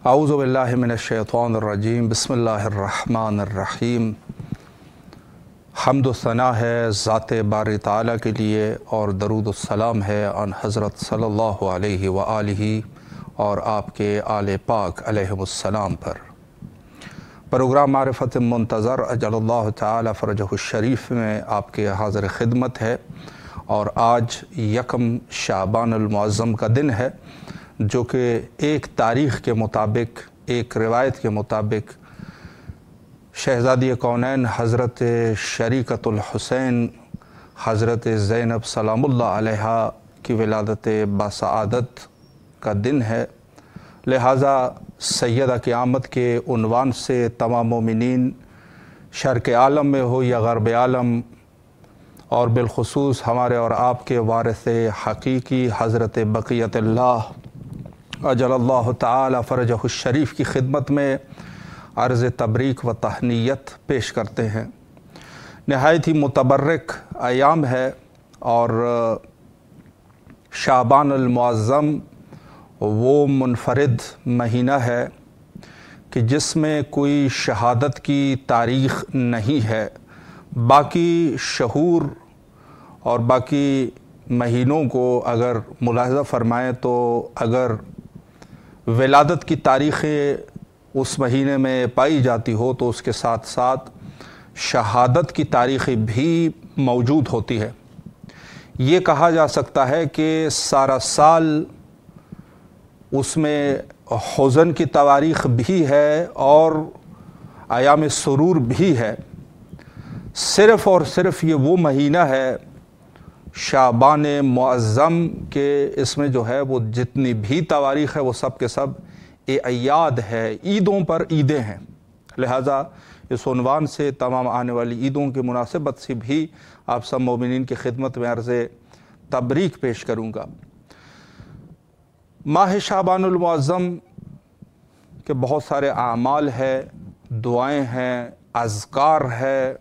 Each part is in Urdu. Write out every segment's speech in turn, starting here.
اعوذ باللہ من الشیطان الرجیم بسم اللہ الرحمن الرحیم۔ حمد و ثنا ہے ذات باری تعالیٰ کے لیے اور درود و سلام ہے ان حضرت صلی اللہ علیہ وآلہ اور آپ کے آل پاک علیہم السلام پر۔ پروگرام معرفت منتظر اجل اللہ تعالی فرجہ الشریف میں آپ کے حاضر خدمت ہے، اور آج یکم شعبان المعظم کا دن ہے، جو کہ ایک تاریخ کے مطابق، ایک روایت کے مطابق شہزادی کونین حضرت شریکۃ الحسین حضرت زینب سلام اللہ علیہا کی ولادت باسعادت کا دن ہے۔ لہٰذا سیدہ قیامت کے عنوان سے تمام مومنین شرق عالم میں ہو یا غرب عالم، اور بالخصوص ہمارے اور آپ کے وارث حقیقی حضرت بقیت اللہ اجل اللہ تعالی فرجہ الشریف کی خدمت میں عرض تبریک و تہنیت پیش کرتے ہیں۔ نہایت ہی متبرک ایام ہے، اور شعبان المعظم وہ منفرد مہینہ ہے کہ جس میں کوئی شہادت کی تاریخ نہیں ہے۔ باقی شہور اور باقی مہینوں کو اگر ملاحظہ فرمائیں تو اگر ولادت کی تاریخیں اس مہینے میں پائی جاتی ہو تو اس کے ساتھ ساتھ شہادت کی تاریخیں بھی موجود ہوتی ہے۔ یہ کہا جا سکتا ہے کہ سارا سال اس میں حزن کی تواریخ بھی ہے اور ایام سرور بھی ہے۔ صرف اور صرف یہ وہ مہینہ ہے شعبان معظم کے، اس میں جو ہے وہ جتنی بھی تواریخ ہے وہ سب کے سب اعیاد ہے، عیدوں پر عیدیں ہیں۔ لہٰذا اس عنوان سے تمام آنے والی عیدوں کی مناسبت سے بھی آپ سب مومنین کی خدمت میں عرض تبریک پیش کروں گا۔ ماہ شعبان المعظم کے بہت سارے اعمال ہے، دعائیں ہیں، اذکار ہے،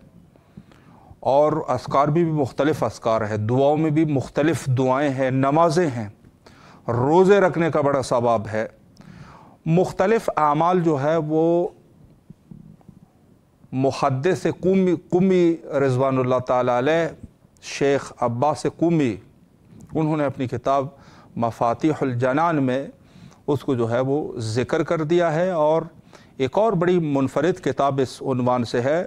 اور اذکار بھی مختلف اذکار ہے، دعاؤں میں بھی مختلف دعائیں ہیں، نمازیں ہیں، روزے رکھنے کا بڑا ثواب ہے۔ مختلف اعمال جو ہے وہ محدث قمی رضوان اللہ تعالی علیہ شیخ عباس قمی، انہوں نے اپنی کتاب مفاتیح الجنان میں اس کو جو ہے وہ ذکر کر دیا ہے، اور ایک اور بڑی منفرد کتاب اس عنوان سے ہے،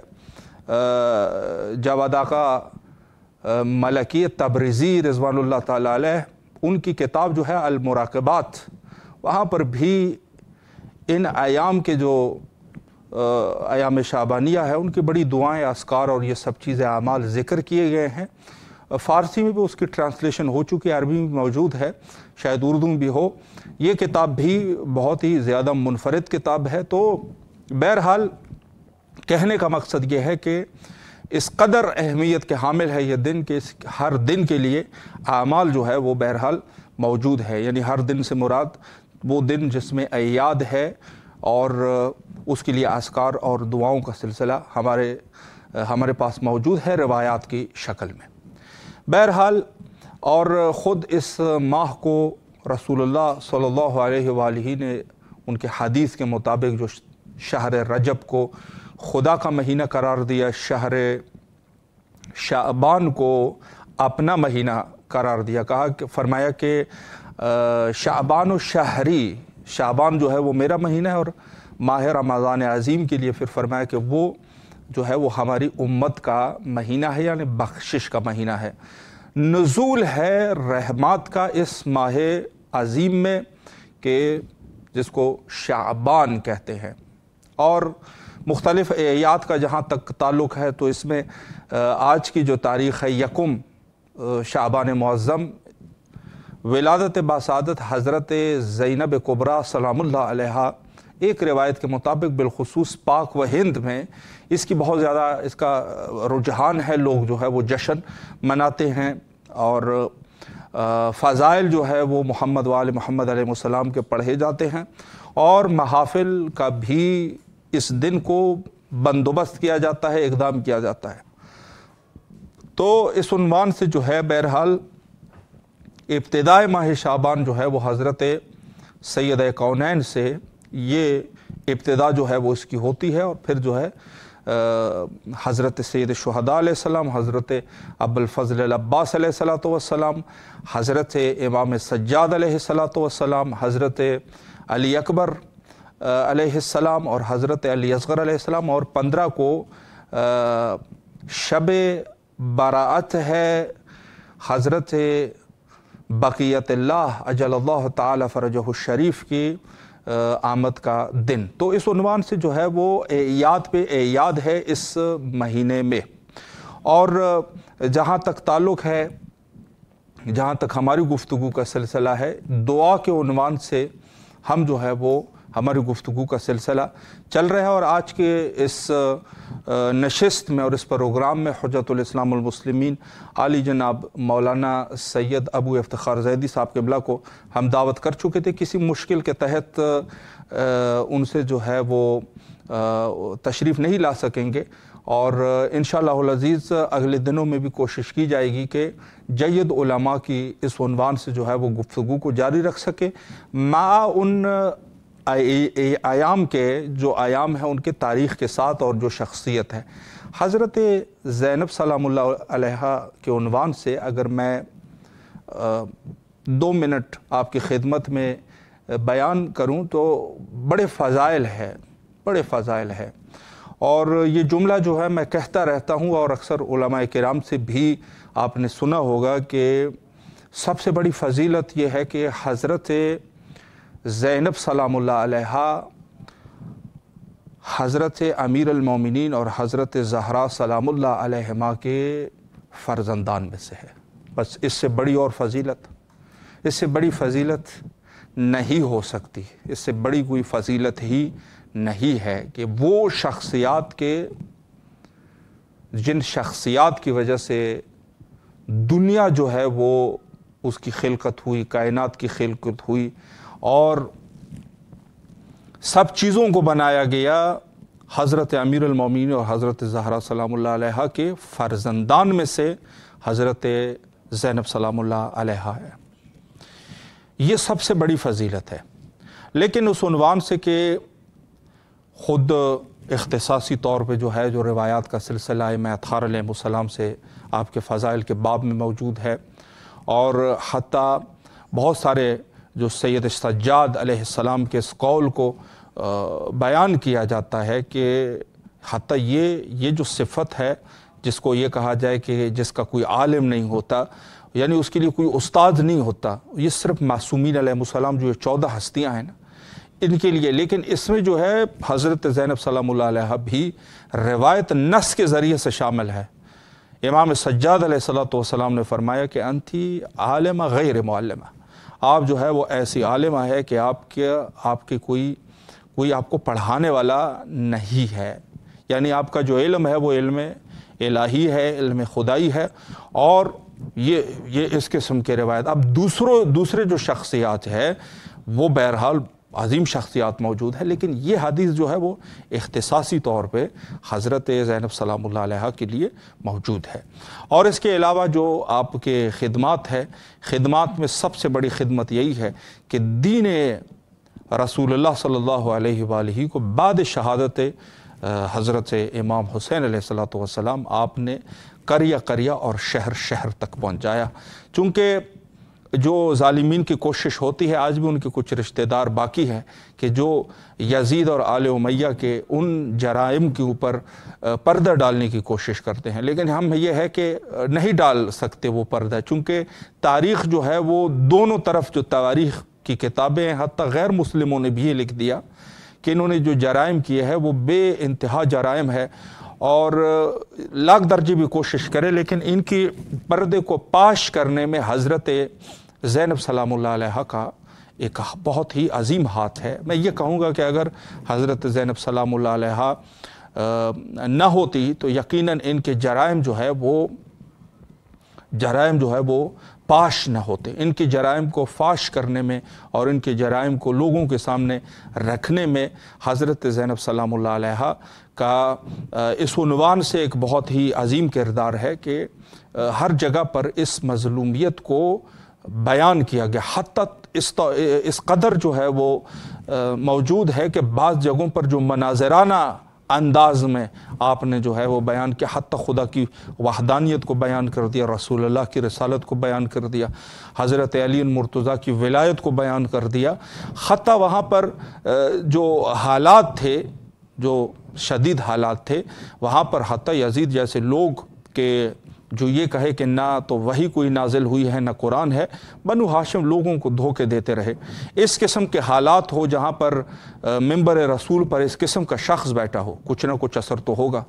جواد آقا ملکی تبریزی رضوان اللہ تعالی علیہ، ان کی کتاب جو ہے المراقبات، وہاں پر بھی ان ایام کے جو ایام شعبانیہ ہے ان کی بڑی دعائیں، اذکار اور یہ سب چیزیں اعمال ذکر کیے گئے ہیں۔ فارسی میں بھی اس کی ٹرانسلیشن ہو چکی ہے، عربی میں موجود ہے، شاید اردو میں بھی ہو۔ یہ کتاب بھی بہت ہی زیادہ منفرد کتاب ہے۔ تو بہرحال کہنے کا مقصد یہ ہے کہ اس قدر اہمیت کے حامل ہے یہ دن کہ ہر دن کے لیے اعمال جو ہے وہ بہرحال موجود ہے، یعنی ہر دن سے مراد وہ دن جس میں اعیاد ہے، اور اس کے لیے اذکار اور دعاؤں کا سلسلہ ہمارے پاس موجود ہے روایات کی شکل میں۔ بہرحال اور خود اس ماہ کو رسول اللہ صلی اللہ علیہ وآلہ نے ان کے حدیث کے مطابق جو شہر رجب کو خدا کا مہینہ قرار دیا، شہر شعبان کو اپنا مہینہ قرار دیا، فرمایا کہ شعبان و شہری، شعبان جو ہے وہ میرا مہینہ ہے، اور ماہ رمضان عظیم کے لیے پھر فرمایا کہ وہ جو ہے وہ ہماری امت کا مہینہ ہے، یعنی بخشش کا مہینہ ہے، نزول ہے رحمات کا اس ماہ عظیم میں، کہ جس کو شعبان کہتے ہیں۔ اور مختلف اعیاد کا جہاں تک تعلق ہے تو اس میں آج کی جو تاریخ ہے یکم شعبان معظم، ولادت باسعادت حضرت زینب کبریٰ سلام اللہ علیہا، ایک روایت کے مطابق بالخصوص پاک و ہند میں اس کی بہت زیادہ اس کا رجحان ہے، لوگ جو ہے وہ جشن مناتے ہیں، اور فضائل جو ہے وہ محمد و آل محمد علیہ السلام کے پڑھے جاتے ہیں، اور محافل کا بھی اس دن کو بندوبست کیا جاتا ہے، اقدام کیا جاتا ہے۔ تو اس عنوان سے جو ہے بہرحال ابتدائے ماہ شعبان جو ہے وہ حضرت سیدہ کونین سے یہ ابتدا جو ہے وہ اس کی ہوتی ہے، اور پھر جو ہے حضرت سید الشہداء علیہ السلام، حضرت ابوالفضل العباس علیہ الصلوۃ والسلام، حضرت امام سجاد علیہ الصلوۃ والسلام، حضرت علی اکبر علیہ السلام اور حضرت علی اصغر علیہ السلام، اور 15 کو شب براءت ہے حضرت بقیت اللہ اجل اللہ تعالی فرجہ الشریف کی آمد کا دن۔ تو اس عنوان سے جو ہے وہ اعیاد پہ اعیاد ہے اس مہینے میں۔ اور جہاں تک تعلق ہے، جہاں تک ہماری گفتگو کا سلسلہ ہے، دعا کے عنوان سے ہم جو ہے وہ ہماری گفتگو کا سلسلہ چل رہا ہے، اور آج کے اس نشست میں اور اس پروگرام میں حجت الاسلام والمسلمین عالی جناب مولانا سید ابو افتخار زیدی صاحب قبلہ کو ہم دعوت کر چکے تھے۔ کسی مشکل کے تحت ان سے جو ہے وہ تشریف نہیں لا سکیں گے، اور انشاءاللہ العزیز اگلے دنوں میں بھی کوشش کی جائے گی کہ جید علماء کی اس عنوان سے جو ہے وہ گفتگو کو جاری رکھ سکے، مع ان ایام کے جو ایام ہیں ان کے تاریخ کے ساتھ اور جو شخصیت ہے۔ حضرت زینب سلام اللہ علیہا کے عنوان سے اگر میں 2 منٹ آپ کی خدمت میں بیان کروں تو بڑے فضائل ہے، اور یہ جملہ جو ہے میں کہتا رہتا ہوں، اور اکثر علماء کرام سے بھی آپ نے سنا ہوگا کہ سب سے بڑی فضیلت یہ ہے کہ حضرت زینب سلام اللہ علیہا حضرت امیر المومنین اور حضرت زہرا سلام اللہ علیہما کے فرزندان میں سے ہے۔ بس اس سے بڑی اور فضیلت، اس سے بڑی فضیلت نہیں ہو سکتی، اس سے بڑی کوئی فضیلت ہی نہیں ہے کہ وہ شخصیات کے جن شخصیات کی وجہ سے دنیا جو ہے وہ اس کی خلقت ہوئی، کائنات کی خلقت ہوئی، اور سب چیزوں کو بنایا گیا، حضرت امیر المومنین اور حضرت زہرا سلام اللہ علیہا کے فرزندان میں سے حضرت زینب سلام اللہ علیہا ہے۔ یہ سب سے بڑی فضیلت ہے، لیکن اس عنوان سے کہ خود اختصاصی طور پہ جو ہے جو روایات کا سلسلہ ہے میں اطہار علیہ السلام سے آپ کے فضائل کے باب میں موجود ہے، اور حتیٰ بہت سارے جو سید سجاد علیہ السلام کے اس قول کو بیان کیا جاتا ہے کہ حتیٰ یہ جو صفت ہے جس کو یہ کہا جائے کہ جس کا کوئی عالم نہیں ہوتا، یعنی اس کے لیے کوئی استاد نہیں ہوتا، یہ صرف معصومین علیہ السلام جو 14 ہستیاں ہیں نا ان کے لیے، لیکن اس میں جو ہے حضرت زینب سلام اللہ علیہا بھی روایت نص کے ذریعے سے شامل ہے۔ امام سجاد علیہ السلام نے فرمایا کہ انتی عالمہ غیر معلمہ، آپ جو ہے وہ ایسی عالمہ ہے کہ آپ کے کوئی آپ کو پڑھانے والا نہیں ہے، یعنی آپ کا جو علم ہے وہ علم الہی ہے، علم خدائی ہے، اور یہ اس قسم کے روایت۔ اب دوسرے جو شخصیات ہے وہ بہرحال عظیم شخصیات موجود ہے، لیکن یہ حدیث جو ہے وہ اختصاصی طور پہ حضرت زینب سلام اللہ علیہا کے لیے موجود ہے۔ اور اس کے علاوہ جو آپ کے خدمات ہے، خدمات میں سب سے بڑی خدمت یہی ہے کہ دین رسول اللہ صلی اللہ علیہ وآلہ کو بعد شہادت حضرت امام حسین علیہ السلام آپ نے قریہ قریہ اور شہر شہر تک پہنچایا، چونکہ جو ظالمین کی کوشش ہوتی ہے، آج بھی ان کے کچھ رشتہ دار باقی ہیں کہ جو یزید اور آل امیہ کے ان جرائم کے اوپر پردہ ڈالنے کی کوشش کرتے ہیں، لیکن ہم یہ ہے کہ نہیں ڈال سکتے وہ پردہ، چونکہ تاریخ جو ہے وہ دونوں طرف جو تواریخ کی کتابیں ہیں، حتیٰ غیر مسلموں نے بھی یہ لکھ دیا کہ انہوں نے جو جرائم کیے ہیں وہ بے انتہا جرائم ہے، اور لاکھ درجے بھی کوشش کرے لیکن ان کی پردے کو پاش کرنے میں حضرت زینب سلام اللہ علیہا کا ایک بہت ہی عظیم ہاتھ ہے۔ میں یہ کہوں گا کہ اگر حضرت زینب سلام اللہ علیہا نہ ہوتی تو یقیناً ان کے جرائم جو ہے وہ پاش نہ ہوتے۔ ان کے جرائم کو فاش کرنے میں اور ان کے جرائم کو لوگوں کے سامنے رکھنے میں حضرت زینب سلام اللہ علیہا کا اس عنوان سے ایک بہت ہی عظیم کردار ہے کہ ہر جگہ پر اس مظلومیت کو بیان کیا گیا، حتیٰ اس قدر جو ہے وہ موجود ہے کہ بعض جگہوں پر جو مناظرانہ انداز میں آپ نے جو ہے وہ بیان کیا، حتی خدا کی وحدانیت کو بیان کر دیا، رسول اللہ کی رسالت کو بیان کر دیا، حضرت علی مرتضیٰ کی ولایت کو بیان کر دیا، حتی وہاں پر جو حالات تھے، جو شدید حالات تھے، وہاں پر حتی یزید جیسے لوگ کہ جو یہ کہے کہ نہ تو وہی کوئی نازل ہوئی ہے نہ قرآن ہے، بنو ہاشم لوگوں کو دھوکے دیتے رہے۔ اس قسم کے حالات ہو جہاں پر منبر رسول پر اس قسم کا شخص بیٹھا ہو، کچھ نہ کچھ اثر تو ہوگا۔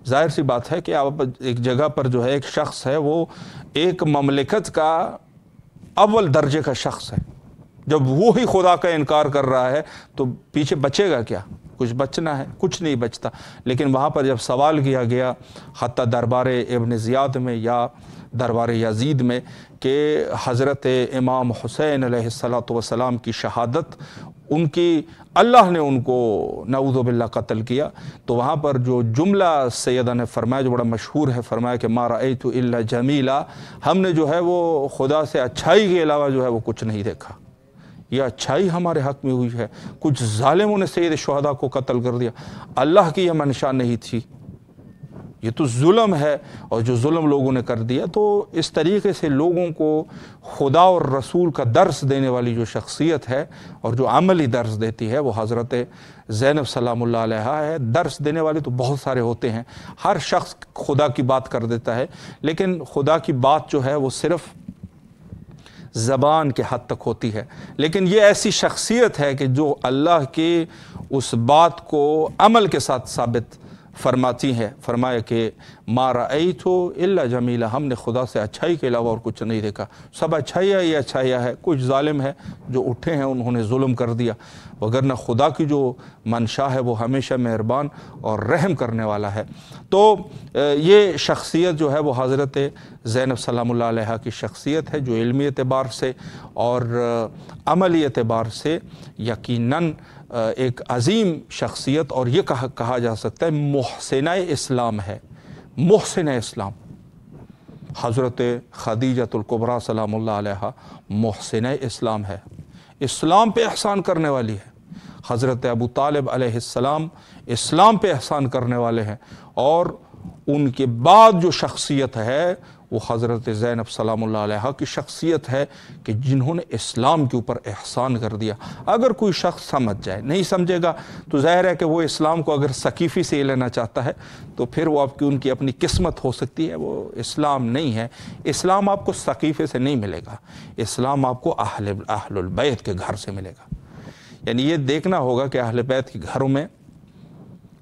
ظاہر سی بات ہے کہ آپ ایک جگہ پر جو ہے ایک شخص ہے، وہ ایک مملکت کا اول درجے کا شخص ہے، جب وہی خدا کا انکار کر رہا ہے تو پیچھے بچے گا کیا؟ کچھ بچنا ہے؟ کچھ نہیں بچتا۔ لیکن وہاں پر جب سوال کیا گیا حتی دربار ابن زیاد میں یا دربار یزید میں کہ حضرت امام حسین علیہ السلام کی شہادت ان کی اللہ نے ان کو نعوذ باللہ قتل کیا، تو وہاں پر جو جملہ سیدہ نے فرمایا جو بڑا مشہور ہے، فرمایا کہ ما رأیت الا جمیلا، ہم نے جو ہے وہ خدا سے اچھائی کے علاوہ جو ہے وہ کچھ نہیں دیکھا، یہ اچھائی ہمارے حق میں ہوئی ہے۔ کچھ ظالموں نے سید شہداء کو قتل کر دیا، اللہ کی یہ منشا نہیں تھی، یہ تو ظلم ہے، اور جو ظلم لوگوں نے کر دیا۔ تو اس طریقے سے لوگوں کو خدا اور رسول کا درس دینے والی جو شخصیت ہے اور جو عملی درس دیتی ہے وہ حضرت زینب سلام اللہ علیہا ہے۔ درس دینے والے تو بہت سارے ہوتے ہیں، ہر شخص خدا کی بات کر دیتا ہے، لیکن خدا کی بات جو ہے وہ صرف زبان کے حد تک ہوتی ہے، لیکن یہ ایسی شخصیت ہے کہ جو اللہ کی اس بات کو عمل کے ساتھ ثابت فرماتی ہے۔ فرمایا کہ ما رأیت الا جمیلا، ہم نے خدا سے اچھائی کے علاوہ اور کچھ نہیں دیکھا، سب اچھائیاں ہی اچھائیاں ہے، کچھ ظالم ہے جو اٹھے ہیں انہوں نے ظلم کر دیا، وگرنہ خدا کی جو منشا ہے وہ ہمیشہ مہربان اور رحم کرنے والا ہے۔ تو یہ شخصیت جو ہے وہ حضرت زینب سلام اللہ علیہا کی شخصیت ہے، جو علمی اعتبار سے اور عملی اعتبار سے یقیناً ایک عظیم شخصیت، اور یہ کہا جا سکتا ہے محسنہ اسلام ہے۔ محسنہ اسلام حضرت خدیجۃ الکبریٰ سلام اللہ علیہا محسنہ اسلام ہے، اسلام پہ احسان کرنے والی ہے۔ حضرت ابو طالب علیہ السلام اسلام پہ احسان کرنے والے ہیں، اور ان کے بعد جو شخصیت ہے وہ حضرت زینب سلام اللہ علیہا کی شخصیت ہے کہ جنہوں نے اسلام کے اوپر احسان کر دیا۔ اگر کوئی شخص سمجھ جائے، نہیں سمجھے گا تو ظاہر ہے کہ وہ اسلام کو اگر سقیفی سے لینا چاہتا ہے تو پھر وہ ان کی اپنی قسمت ہو سکتی ہے، وہ اسلام نہیں ہے۔ اسلام آپ کو سقیفے سے نہیں ملے گا، اسلام آپ کو اہل البیت کے گھر سے ملے گا۔ یعنی یہ دیکھنا ہوگا کہ اہل بیت کے گھروں میں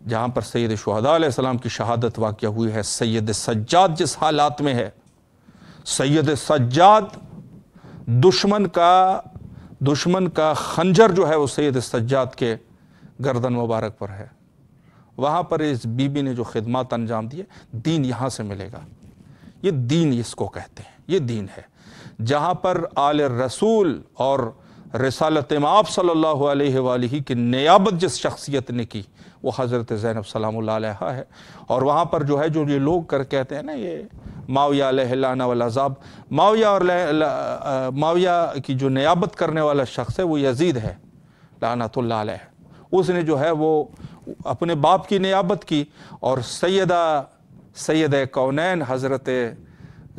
جہاں پر سید شہداء علیہ السلام کی شہادت واقع ہوئی ہے، سید سجاد جس حالات میں ہے، سید سجاد دشمن کا خنجر جو ہے وہ سید سجاد کے گردن مبارک پر ہے، وہاں پر اس بی بی نے جو خدمات انجام دیے، دین یہاں سے ملے گا۔ یہ دین اس کو کہتے ہیں، یہ دین ہے جہاں پر آل رسول اور رسالت مآب صلی اللہ علیہ وآلہ کی نیابت جس شخصیت نے کی وہ حضرت زینب سلام اللہ علیہا ہے۔ اور وہاں پر جو ہے جو یہ لوگ کہتے ہیں نا، یہ معاویہ علیہ اللعنہ والعذاب، معاویہ کی جو نیابت کرنے والا شخص ہے وہ یزید ہے لعنت اللہ علیہ، اس نے جو ہے وہ اپنے باپ کی نیابت کی، اور سیدہ کونین حضرت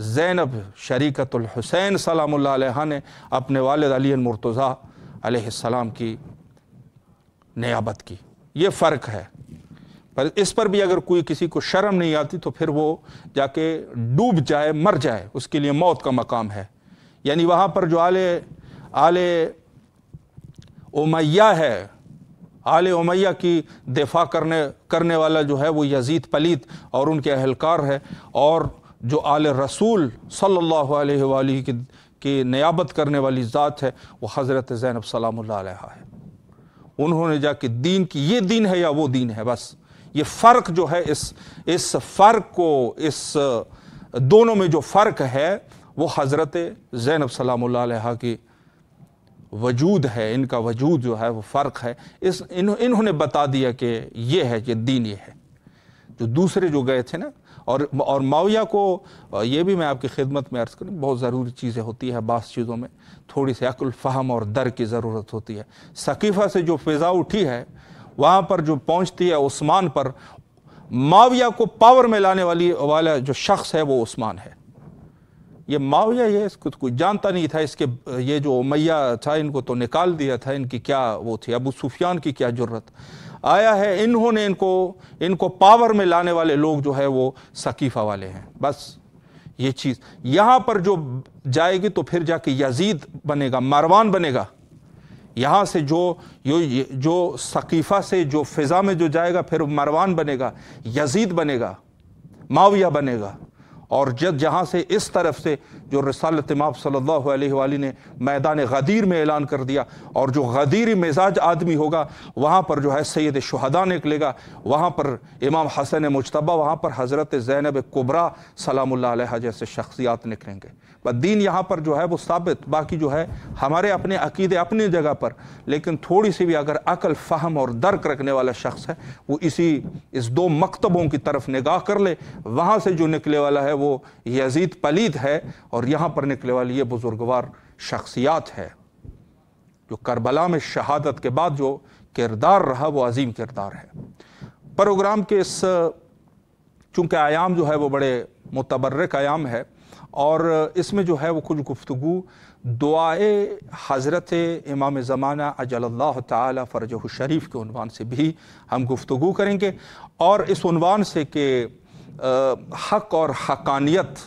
زینب شریکت الحسین سلام اللہ علیہ نے اپنے والد علی مرتضیٰ علیہ السلام کی نیابت کی۔ یہ فرق ہے، پر اس پر بھی اگر کوئی کسی کو شرم نہیں آتی تو پھر وہ جا کے ڈوب جائے، مر جائے، اس کے لیے موت کا مقام ہے۔ یعنی وہاں پر جو آل امیہ ہے، آل امیہ کی دفاع کرنے والا جو ہے وہ یزید پلیت اور ان کے اہلکار ہے، اور جو آل رسول صلی اللہ علیہ وآلہ کی نیابت کرنے والی ذات ہے وہ حضرت زینب سلام اللہ علیہا ہے۔ انہوں نے جا کے دین کی، یہ دین ہے یا وہ دین ہے، بس یہ فرق جو ہے، اس فرق کو، اس دونوں میں جو فرق ہے وہ حضرت زینب سلام اللہ علیہا کی وجود ہے، ان کا وجود جو ہے وہ فرق ہے۔ انہوں نے بتا دیا کہ یہ ہے، یہ دین یہ ہے۔ جو دوسرے جو گئے تھے نا اور معاویہ کو یہ بھی میں آپ کی خدمت میں عرض کروں، بہت ضروری چیزیں ہوتی ہے، بعض چیزوں میں تھوڑی سی عقل فہم اور در کی ضرورت ہوتی ہے۔ ثقیفہ سے جو فضا اٹھی ہے وہاں پر جو پہنچتی ہے عثمان پر، معاویہ کو پاور میں لانے والا جو شخص ہے وہ عثمان ہے۔ یہ معاویہ یہ اس کو کوئی جانتا نہیں تھا، اس کے یہ جو امیہ تھا ان کو تو نکال دیا تھا، ان کی کیا وہ تھی، ابو سفیان کی کیا جرت آیا ہے، انہوں نے ان کو پاور میں لانے والے لوگ جو ہے وہ ثقیفہ والے ہیں۔ بس یہ چیز یہاں پر جو جائے گی تو پھر جا کے یزید بنے گا، مروان بنے گا۔ یہاں سے جو ثقیفہ سے جو فضا میں جو جائے گا پھر مروان بنے گا، یزید بنے گا، معاویہ بنے گا۔ اور جہاں سے اس طرف سے جو رسالت مآب صلی اللہ علیہ وآلہ نے میدان غدیر میں اعلان کر دیا، اور جو غدیری مزاج آدمی ہوگا وہاں پر جو ہے سید شہداء نکلے گا، وہاں پر امام حسن مجتبی، وہاں پر حضرت زینب کبریٰ سلام اللہ علیہا جیسے شخصیات نکلیں گے۔ بس دین یہاں پر جو ہے وہ ثابت، باقی جو ہے ہمارے اپنے عقیدے اپنی جگہ پر، لیکن تھوڑی سی بھی اگر عقل فہم اور درک رکھنے والا شخص ہے وہ اس دو مکتبوں کی طرف نگاہ کر لے، وہاں سے جو نکلے والا ہے وہ یزید پلید ہے، اور یہاں پر نکلے والی یہ بزرگوار شخصیات ہے۔ جو کربلا میں شہادت کے بعد جو کردار رہا وہ عظیم کردار ہے۔ پروگرام کے چونکہ ایام جو ہے وہ بڑے متبرک ایام ہے، اور اس میں جو ہے وہ کچھ گفتگو دعائے حضرت امام زمانہ عجل اللہ تعالی فرجہ الشریف کے عنوان سے بھی ہم گفتگو کریں گے، اور اس عنوان سے کہ حق اور حقانیت،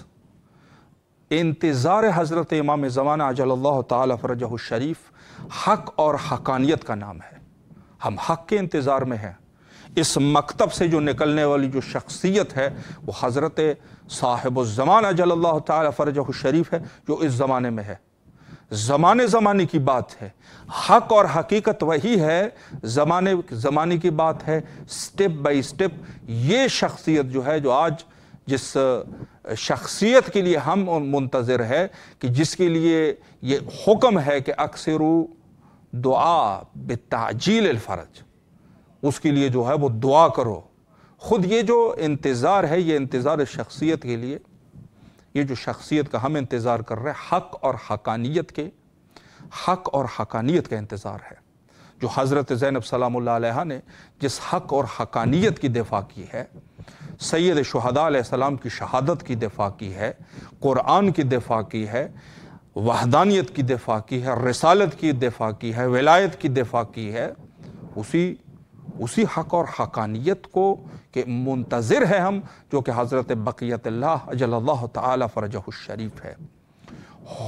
انتظار حضرت امام زمانہ عجل اللہ تعالی فرجہ الشریف حق اور حقانیت کا نام ہے۔ ہم حق کے انتظار میں ہیں۔ اس مکتب سے جو نکلنے والی جو شخصیت ہے وہ حضرت صاحب الزمان عجل اللہ تعالی فرجہ الشریف ہے، جو اس زمانے میں ہے۔ زمانے کی بات ہے، حق اور حقیقت وہی ہے، زمانے کی بات ہے، سٹیپ بائی سٹیپ یہ شخصیت جو ہے، جو آج جس شخصیت کے لیے ہم منتظر ہے، کہ جس کے لیے یہ حکم ہے کہ اکثروا دعا بتعجیل الفرج، اس کے لیے جو ہے وہ دعا کرو۔ خود یہ جو انتظار ہے، یہ انتظار شخصیت کے لیے، یہ جو شخصیت کا ہم انتظار کر رہے ہیں، حق اور حقانیت کا انتظار ہے۔ جو حضرت زینب سلام اللہ علیہا نے جس حق اور حقانیت کی دفاع کی ہے، سید شہداء علیہ السلام کی شہادت کی دفاع کی ہے، قرآن کی دفاع کی ہے، وحدانیت کی دفاع کی ہے، رسالت کی دفاع کی ہے، ولایت کی دفاع کی ہے، اسی حق اور حقانیت کو کہ منتظر ہے ہم، جو کہ حضرت بقیت اللہ اجل اللہ تعالی فرجہ الشریف ہے۔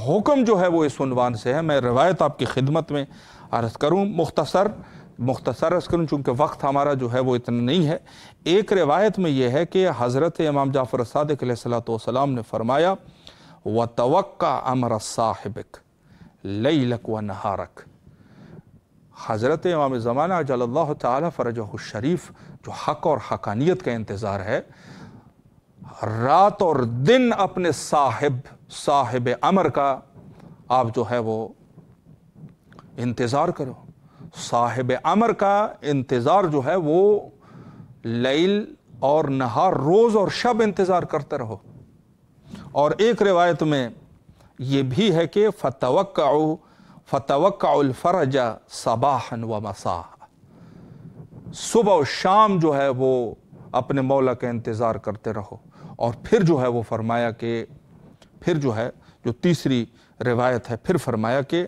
حکم جو ہے وہ اس عنوان سے ہے۔ میں روایت آپ کی خدمت میں عرض کروں، مختصر عرض کروں، چونکہ وقت ہمارا جو ہے وہ اتنا نہیں ہے۔ ایک روایت میں یہ ہے کہ حضرت امام جعفر صادق علیہ السلام نے فرمایا، وَتَوَقَّعْ أَمْرَ صَاحِبِكَ لَيْلَكَ وَنَهَارَكَ۔ حضرت امام زمانہ عجل اللہ تعالی فرجہ الشریف جو حق اور حقانیت کا انتظار ہے، رات اور دن اپنے صاحب امر کا آپ جو ہے وہ انتظار کرو۔ صاحب امر کا انتظار جو ہے وہ لیل اور نہار، روز اور شب انتظار کرتے رہو۔ اور ایک روایت میں یہ بھی ہے کہ فتوقعوا الفرج صباحا ومساء، صبح و شام جو ہے وہ اپنے مولا کا انتظار کرتے رہو۔ اور پھر جو ہے وہ فرمایا کہ پھر جو ہے جو تیسری روایت ہے، پھر فرمایا کہ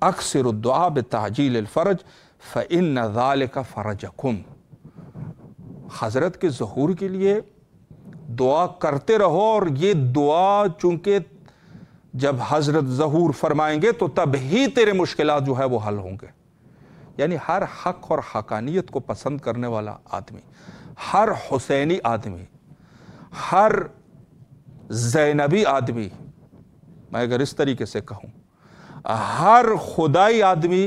اکثر الدعاء بتعجیل الفرج فإن ذلك فرجکم۔ حضرت کے ظہور کے لیے دعا کرتے رہو، اور یہ دعا چونکہ جب حضرت ظہور فرمائیں گے تو تب ہی تیرے مشکلات جو ہے وہ حل ہوں گے۔ یعنی ہر حق اور حقانیت کو پسند کرنے والا آدمی، ہر حسینی آدمی، ہر زینبی آدمی، میں اگر اس طریقے سے کہوں، ہر خدائی آدمی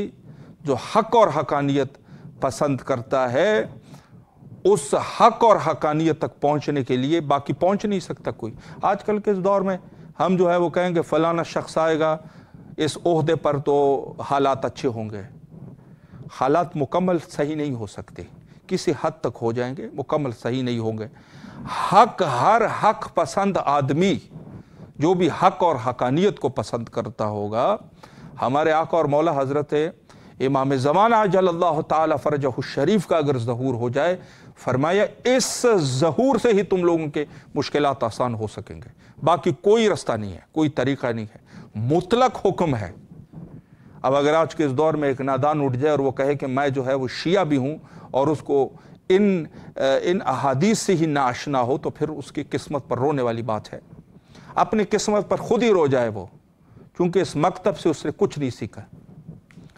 جو حق اور حقانیت پسند کرتا ہے، اس حق اور حقانیت تک پہنچنے کے لیے باقی پہنچ نہیں سکتا کوئی۔ آج کل کے اس دور میں ہم جو ہے وہ کہیں گے فلانا شخص آئے گا اس عہدے پر تو حالات اچھے ہوں گے۔ حالات مکمل صحیح نہیں ہو سکتے، کسی حد تک ہو جائیں گے، مکمل صحیح نہیں ہوں گے۔ ہر حق پسند آدمی جو بھی حق اور حقانیت کو پسند کرتا ہوگا، ہمارے آقا اور مولا حضرت امام زمانہ عجل اللہ تعالی فرجہ الشریف کا اگر ظہور ہو جائے، فرمایا اس ظہور سے ہی تم لوگوں کے مشکلات آسان ہو سکیں گے، باقی کوئی رستہ نہیں ہے، کوئی طریقہ نہیں ہے، مطلق حکم ہے۔ اب اگر آج کے اس دور میں ایک نادان اٹھ جائے اور وہ کہے کہ میں جو ہے وہ شیعہ بھی ہوں اور اس کو ان احادیث سے ہی ناآشنا ہو، تو پھر اس کی قسمت پر رونے والی بات ہے۔ اپنی قسمت پر خود ہی رو جائے وہ، کیونکہ اس مکتب سے اس نے کچھ نہیں سیکھا۔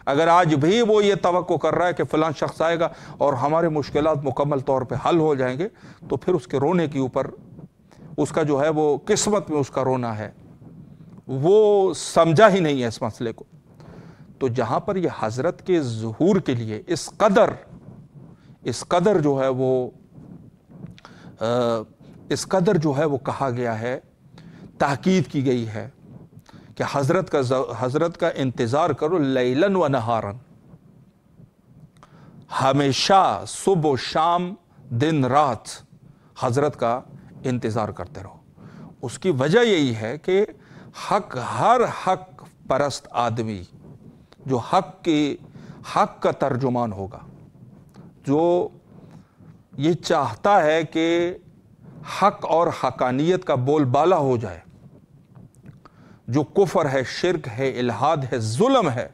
اگر آج بھی وہ یہ توقع کر رہا ہے کہ فلاں شخص آئے گا اور ہمارے مشکلات مکمل طور پہ حل ہو جائیں گے، تو پھر اس کے رونے کے اوپر اس کا جو ہے وہ قسمت میں اس کا رونا ہے، وہ سمجھا ہی نہیں ہے اس مسئلے کو۔ تو جہاں پر یہ حضرت کے ظہور کے لیے اس قدر جو ہے وہ کہا گیا ہے، تاکید کی گئی ہے کہ حضرت کا انتظار کرو لیلاً و نہاراً، ہمیشہ صبح و شام دن رات حضرت کا انتظار کرتے رہو۔ اس کی وجہ یہی ہے کہ ہر حق پرست آدمی جو حق کا ترجمان ہوگا، جو یہ چاہتا ہے کہ حق اور حقانیت کا بول بالا ہو جائے، جو کفر ہے، شرک ہے، الحاد ہے، ظلم ہے،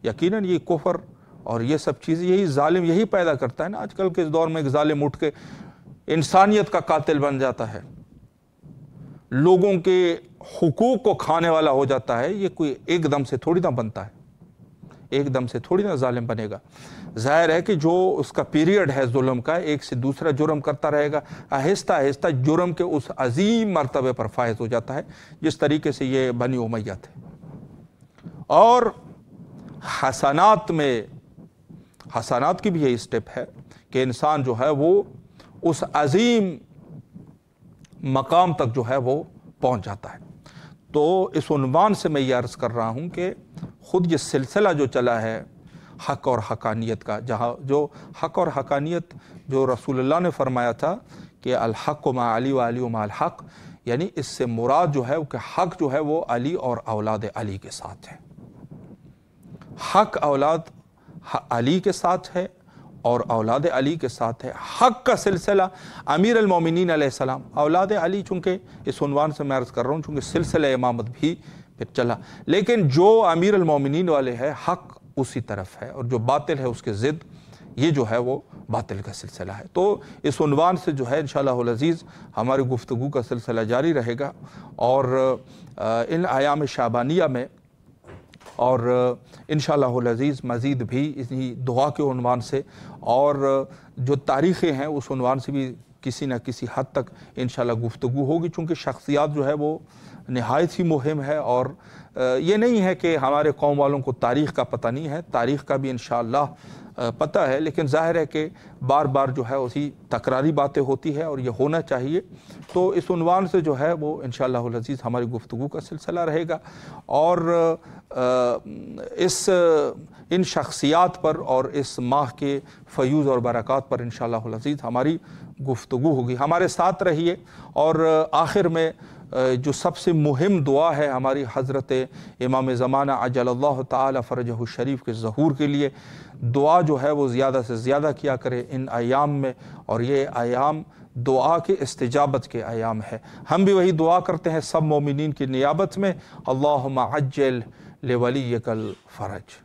یقیناً یہ کفر اور یہ سب چیزیں یہی ظالم یہی پیدا کرتا ہے نا۔ آج کل کے اس دور میں ایک ظالم اٹھ کے انسانیت کا قاتل بن جاتا ہے، لوگوں کے حقوق کو کھانے والا ہو جاتا ہے، یہ کوئی ایک دم سے تھوڑی نہ بنتا ہے، ایک دم سے تھوڑی نہ ظالم بنے گا۔ ظاہر ہے کہ جو اس کا پیریڈ ہے ظلم کا، ایک سے دوسرا جرم کرتا رہے گا، آہستہ آہستہ جرم کے اس عظیم مرتبے پر فائز ہو جاتا ہے جس طریقے سے یہ بنی امیہ تھے۔ اور حسنات کی بھی یہی سٹیپ ہے کہ انسان جو ہے وہ اس عظیم مقام تک جو ہے وہ پہنچ جاتا ہے۔ تو اس عنوان سے میں یہ عرض کر رہا ہوں کہ خود یہ سلسلہ جو چلا ہے حق اور حقانیت کا، جہاں جو حق اور حقانیت جو رسول اللہ نے فرمایا تھا کہ الحق مع علی و علی مع الحق، یعنی اس سے مراد جو ہے کہ حق جو ہے وہ علی اور اولاد علی کے ساتھ ہے، حق اولاد علی کے ساتھ ہے اور اولاد علی کے ساتھ ہے۔ حق کا سلسلہ امیر المومنین علیہ السلام، اولاد علی، چونکہ اس عنوان سے میں عرض کر رہا ہوں چونکہ سلسلہ امامت بھی پھر چلا، لیکن جو امیر المومنین والے ہے حق اسی طرف ہے، اور جو باطل ہے اس کے ضد یہ جو ہے وہ باطل کا سلسلہ ہے۔ تو اس عنوان سے جو ہے انشاءاللہ العزیز ہماری گفتگو کا سلسلہ جاری رہے گا، اور ان ایام شعبانیہ میں اور انشاءاللہ العزیز مزید بھی اسی دعا کے عنوان سے اور جو تاریخیں ہیں اس عنوان سے بھی کسی نہ کسی حد تک انشاءاللہ گفتگو ہوگی، چونکہ شخصیات جو ہے وہ نہایت ہی مہم ہے، اور یہ نہیں ہے کہ ہمارے قوم والوں کو تاریخ کا پتہ نہیں ہے، تاریخ کا بھی انشاءاللہ پتہ ہے، لیکن ظاہر ہے کہ بار بار جو ہے اسی تکراری باتیں ہوتی ہے اور یہ ہونا چاہیے۔ تو اس عنوان سے جو ہے وہ انشاءاللہ العزیز ہماری گفتگو کا سلسلہ رہے گا، اور ان شخصیات پر اور اس ماہ کے فیوز اور برکات پر انشاءاللہ العزیز ہماری گفتگو ہوگی۔ ہمارے ساتھ رہیے، اور آخر میں جو سب سے مہم دعا ہے ہماری حضرت امام زمانہ عجل اللہ تعالی فرجہ الشریف کے ظہور کے لیے، دعا جو ہے وہ زیادہ سے زیادہ کیا کرے ان ایام میں، اور یہ ایام دعا کے استجابت کے ایام ہے۔ ہم بھی وہی دعا کرتے ہیں سب مومنین کی نیابت میں، اللہم عجل لولیک الفرج۔